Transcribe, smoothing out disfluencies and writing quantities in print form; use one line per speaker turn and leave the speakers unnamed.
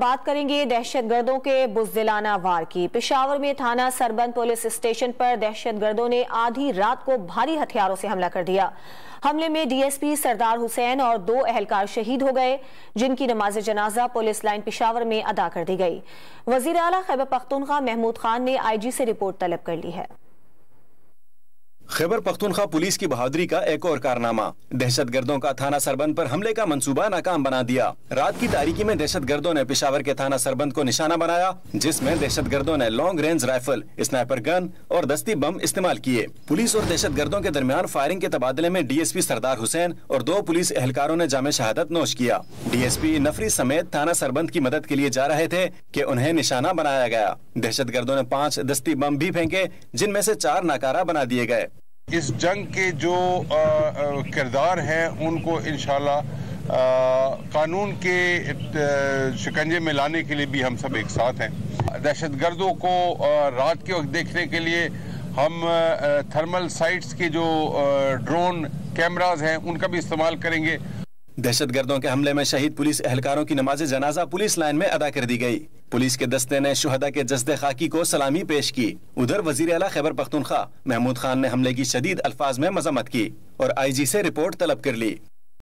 بات کریں گے دہشت گردوں کے بزدلانہ وار کی۔ پشاور میں تھانہ سربند پولیس اسٹیشن پر دہشت گردوں نے آدھی رات کو بھاری ہتھیاروں سے حملہ کر دیا۔ حملے میں ڈی ایس پی سردار حسین اور 2 اہلکار شہید ہو گئے، جن کی نماز جنازہ پولیس لائن پشاور میں ادا کر دی گئی۔ وزیر اعلیٰ خیبر پختونخوا محمود خان نے آئی جی سے رپورٹ طلب کر لی ہے۔
خیبر پختونخوا پولیس کی بہادری کا ایک اور کارنامہ، دہشت گردوں کا تھانہ سربند پر حملے کا منصوبہ ناکام بنا دیا۔ رات کی تاریکی میں دہشت گردوں نے پشاور کے تھانہ سربند کو نشانہ بنایا، جس میں دہشت گردوں نے لانگ رینج رائفل، اسنائپر گن اور دستی بم استعمال کیے۔ پولیس اور دہشت گردوں کے درمیان فائرنگ کے تبادلے میں ڈی ایس پی سردار حسین اور 2 پولیس اہلکاروں نے جامع شہادت نوش کیا۔ ڈی ایس پی نفری سمیت تھانہ سربند کی مدد کے لیے جا رہے تھے کہ انہیں نشانہ بنایا گیا۔ دہشت گردوں نے 5 دستی بم بھی پھینکے، جن میں سے 4 ناکارہ بنا دیے گئے۔
اس جنگ کے جو کردار ہیں ان کو انشاءاللہ قانون کے شکنجے میں لانے کے لیے بھی ہم سب ایک ساتھ ہیں۔ دہشت گردوں کو رات کے وقت دیکھنے کے لیے ہم تھرمل سائٹس کے جو ڈرون کیمراز ہیں ان کا بھی استعمال کریں گے۔
دہشت گردوں کے حملے میں شہید پولیس اہلکاروں کی نماز جنازہ پولیس لائن میں ادا کر دی گئی۔ پولیس کے دستے نے شہداء کے جسد خاکی کو سلامی پیش کی۔ ادھر وزیر اعلیٰ خیبر پختونخوا محمود خان نے حملے کی شدید الفاظ میں مذمت کی اور آئی جی سے رپورٹ طلب کر لی۔